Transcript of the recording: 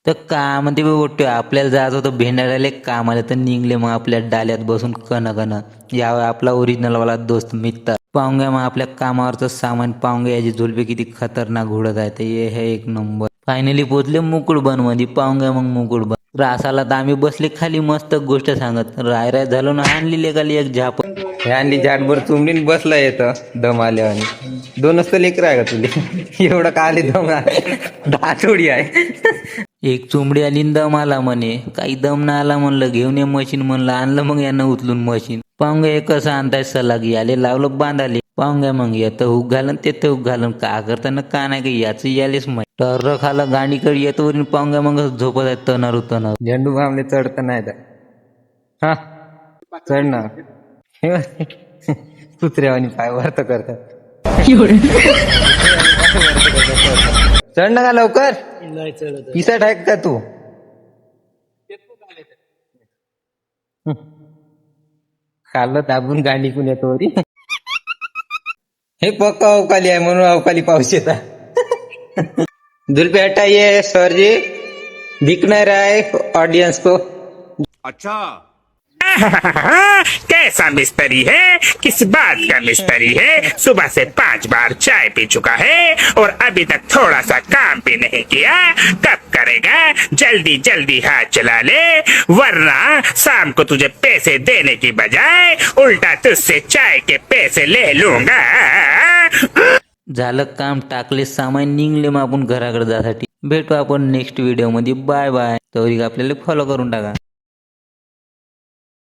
तर का म्हणते बोटतो आपल्याला जायचं होतं भेंडाळ्याला कामाला तर निघले मग आपल्या डाल्यात बसून कन यावेळी आपला ओरिजिनल वाला दोस्त मित्र पाहूंगा मग आपल्या कामावरचं सामान पाहूंगा याची झुलपे किती खतरनाक उडत आहे ते हे एक नंबर. फायनली पोचले मुकुडबन मध्ये पाहूंगा मग मुकुडबन रासाला तर आम्ही बसले खाली मस्त गोष्ट सांगत राय झालो ना आणली लेखाली एक झाप आणली झाटभर चुमडीन बसला येतं दम आल्यावानी. दोनच तर लेकर आहे का तुले एवढं का आले दम दाचोडी आहे. एक चुंबडी आली न दम आला म्हणे काही दम ना आला म्हणलं घेऊन ये मशीन म्हणलं आणलं मग यांना उचलून मशीन पाहूंगा हे कसं आणताय सलाग याले लावलं बांधाले पाहूंगा मग येतं हुक घालन ते हुक घालन का करताना का नाही का याच यालेच माहिती टर खाला गाणीकडे येतो वरून पाहूंगा मग झोपत आहे तनारू झेंडू बामले चढत नाही हा चढ ना कुत्र्यावानी पाय वर्त करतात. चढ ना का लवकर पिसाट आहे का तू खाल्लं दाबून गाणी कोण येतो वरी. हे पक्का अवकाली आहे म्हणून अवकाली पाऊस येतात. दुलपे हटाइए सर जी दिख नहीं रहा है ऑडियंस को. अच्छा कैसा मिस्त्री है, किस बात का मिस्त्री है, सुबह से 5 बार चाय पी चुका है और अभी तक थोड़ा सा काम भी नहीं किया. कब करेगा, जल्दी जल्दी हाथ चला ले वरना शाम को तुझे पैसे देने की बजाय उल्टा तुझसे चाय के पैसे ले लूंगा. झालं काम टाकले सामान निघले मग आपण घराकडे जासाठी भेटू आपण नेक्स्ट व्हिडिओ मध्ये बाय बाय. तरी आपल्याला फॉलो करून टाका.